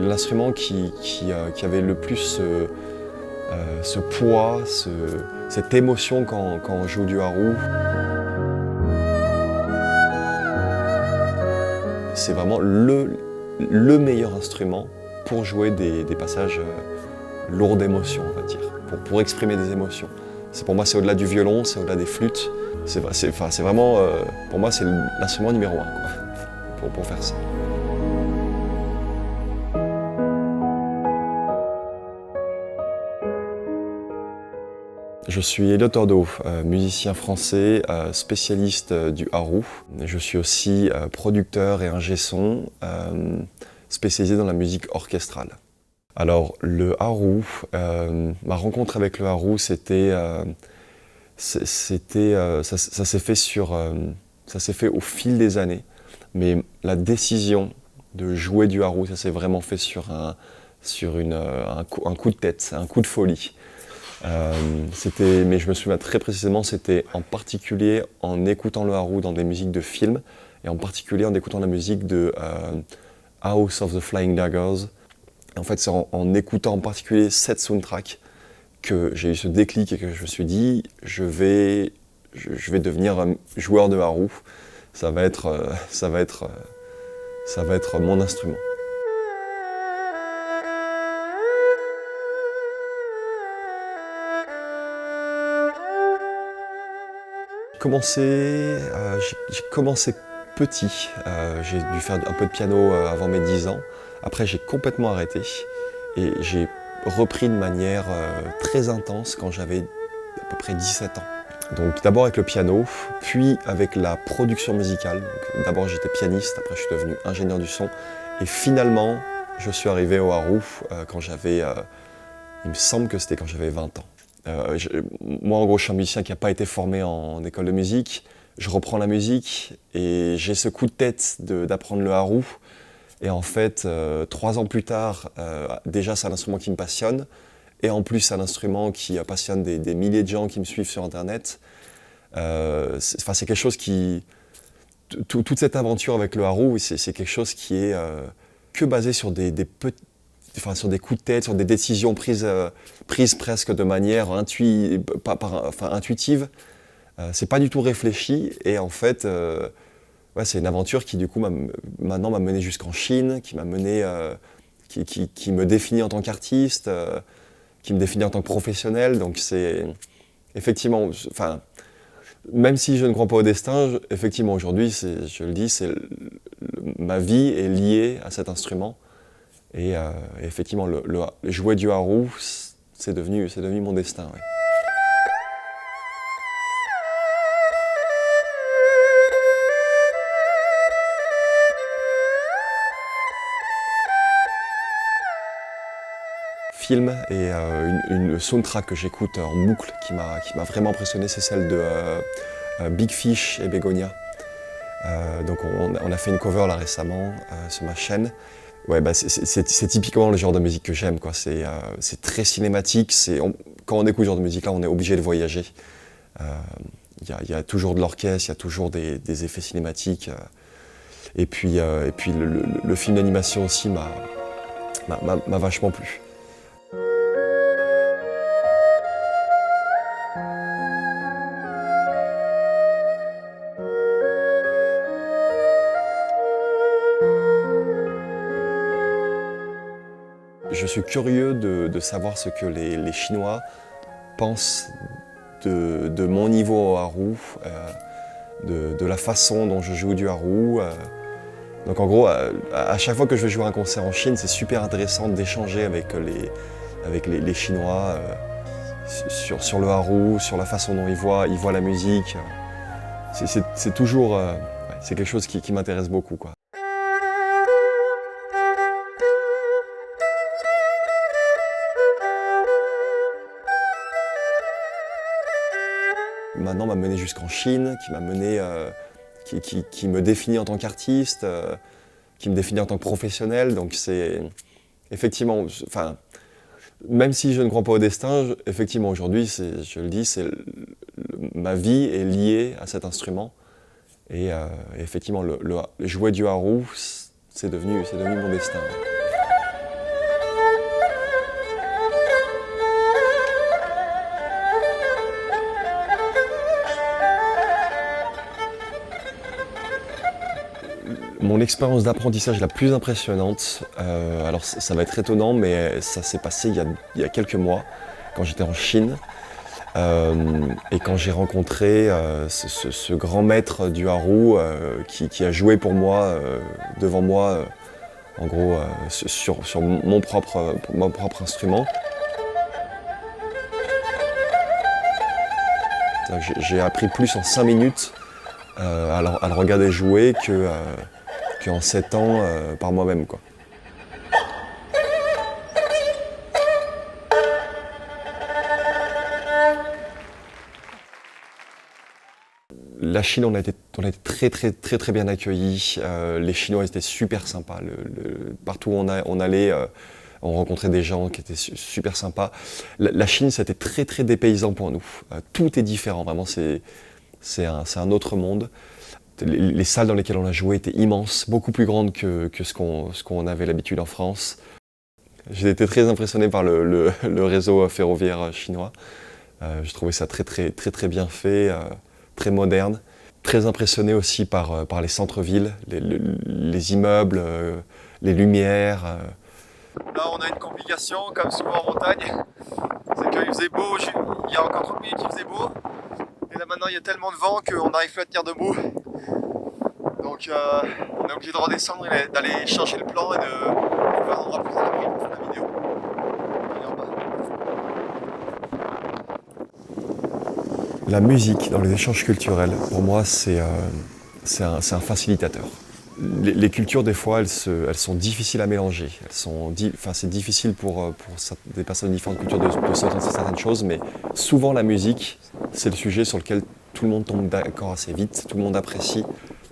l'instrument qui avait le plus ce poids, cette émotion quand on joue du haroun. C'est vraiment le meilleur instrument pour jouer des passages lourds d'émotions, on va dire, pour exprimer des émotions. Pour moi, c'est au-delà du violon, c'est au-delà des flûtes. C'est vraiment, pour moi, c'est l'instrument numéro 1 pour faire ça. Je suis Elliot Tordo, musicien français, spécialiste du haroun. Je suis aussi producteur et ingé son, spécialisé dans la musique orchestrale. Alors le haroun, ma rencontre avec le haroun, ça s'est fait au fil des années, mais la décision de jouer du haroun, ça s'est vraiment fait sur un coup de tête, un coup de folie. Mais je me souviens très précisément, c'était en particulier en écoutant le haroun dans des musiques de films, et en particulier en écoutant la musique de House of the Flying Daggers. En fait, c'est en écoutant en particulier cette soundtrack que j'ai eu ce déclic et que je me suis dit, je vais devenir un joueur de haroun. Ça va être mon instrument. J'ai commencé petit, j'ai dû faire un peu de piano avant mes 10 ans. Après, j'ai complètement arrêté et j'ai repris de manière très intense quand j'avais à peu près 17 ans. Donc d'abord avec le piano, puis avec la production musicale. D'abord j'étais pianiste, après je suis devenu ingénieur du son. Et finalement, je suis arrivé au haroun quand j'avais, il me semble que c'était quand j'avais 20 ans. Moi en gros je suis un musicien qui n'a pas été formé en école de musique. Je reprends la musique et j'ai ce coup de tête d'apprendre le haroun. Et en fait, 3 ans plus tard, déjà c'est un instrument qui me passionne. Et en plus c'est un instrument qui passionne des milliers de gens qui me suivent sur Internet. C'est quelque chose qui... Toute cette aventure avec le haroun, c'est quelque chose qui est que basé sur sur des coups de tête, sur des décisions prises presque de manière intuitive. C'est pas du tout réfléchi et en fait, c'est une aventure qui du coup maintenant m'a mené jusqu'en Chine, qui me définit en tant qu'artiste, qui me définit en tant que professionnel. Donc c'est effectivement, même si je ne crois pas au destin, effectivement aujourd'hui, je le dis, ma vie est liée à cet instrument. Et effectivement, le jouer du haroun, c'est devenu mon destin. Ouais. Film et une soundtrack que j'écoute en boucle qui m'a vraiment impressionné, c'est celle de Big Fish et Begonia. Donc on a fait une cover là récemment sur ma chaîne. Ouais, c'est typiquement le genre de musique que j'aime, quoi. C'est très cinématique. Quand on écoute ce genre de musique-là, on est obligé de voyager. Il y a toujours de l'orchestre, il y a toujours des effets cinématiques. Et puis le film d'animation aussi m'a vachement plu. Je suis curieux de savoir ce que les Chinois pensent de mon niveau au haroun, de la façon dont je joue du haroun. Donc en gros, à chaque fois que je vais jouer un concert en Chine, c'est super intéressant d'échanger avec les Chinois sur le haroun, sur la façon dont ils voient la musique. C'est toujours c'est quelque chose qui m'intéresse beaucoup, quoi. Maintenant m'a mené jusqu'en Chine, qui me définit en tant qu'artiste, qui me définit en tant que professionnel. Donc c'est effectivement, même si je ne crois pas au destin, effectivement aujourd'hui, je le dis, ma vie est liée à cet instrument. Et effectivement, jouer du haroun, c'est devenu mon destin. Mon expérience d'apprentissage la plus impressionnante, alors ça va être étonnant, mais ça s'est passé il y a quelques mois, quand j'étais en Chine, et quand j'ai rencontré ce grand maître du Haru qui a joué pour moi, devant moi, en gros, sur mon propre instrument. J'ai appris plus en 5 minutes à le regarder jouer qu'en 7 ans par moi-même, quoi. La Chine, on a été très bien accueillis. Les Chinois étaient super sympas. Partout où on allait, on rencontrait des gens qui étaient super sympas. La Chine, c'était très dépaysant pour nous. Tout est différent, vraiment, c'est un autre monde. Les salles dans lesquelles on a joué étaient immenses, beaucoup plus grandes que ce qu'on avait l'habitude en France. J'ai été très impressionné par le réseau ferroviaire chinois. Je trouvais ça très bien fait, très moderne. Très impressionné aussi par les centres-villes, les immeubles, les lumières. Là, on a une complication, comme souvent en montagne, c'est qu'il faisait beau, il y a encore 30 minutes il faisait beau, et là maintenant il y a tellement de vent qu'on n'arrive plus à tenir debout. Donc on est obligé de redescendre et d'aller changer le plan et de trouver un endroit plus à l'abri pour faire la vidéo. On est en bas. La musique dans les échanges culturels, pour moi, c'est un facilitateur. Les cultures, des fois, elles sont difficiles à mélanger. C'est difficile pour des personnes de différentes cultures de s'entendre sur certaines choses, mais souvent la musique, c'est le sujet sur lequel tout le monde tombe d'accord assez vite, tout le monde apprécie.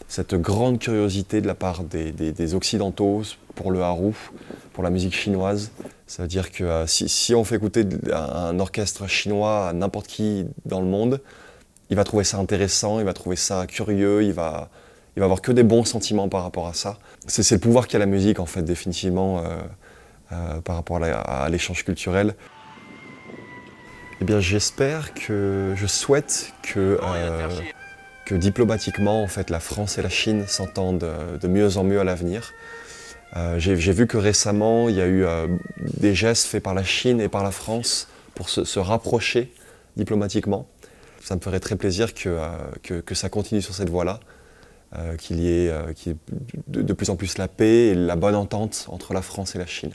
Cette grande curiosité de la part des Occidentaux pour le Haru, pour la musique chinoise. Ça veut dire que si on fait écouter un orchestre chinois à n'importe qui dans le monde, il va trouver ça intéressant, il va trouver ça curieux, il va avoir que des bons sentiments par rapport à ça. C'est le pouvoir qu'a la musique, en fait, définitivement, par rapport à l'échange culturel. Eh bien, je souhaite que diplomatiquement, en fait, la France et la Chine s'entendent de mieux en mieux à l'avenir. J'ai vu que récemment, il y a eu des gestes faits par la Chine et par la France pour se rapprocher diplomatiquement. Ça me ferait très plaisir que ça continue sur cette voie-là, qu'il y ait de plus en plus la paix et la bonne entente entre la France et la Chine.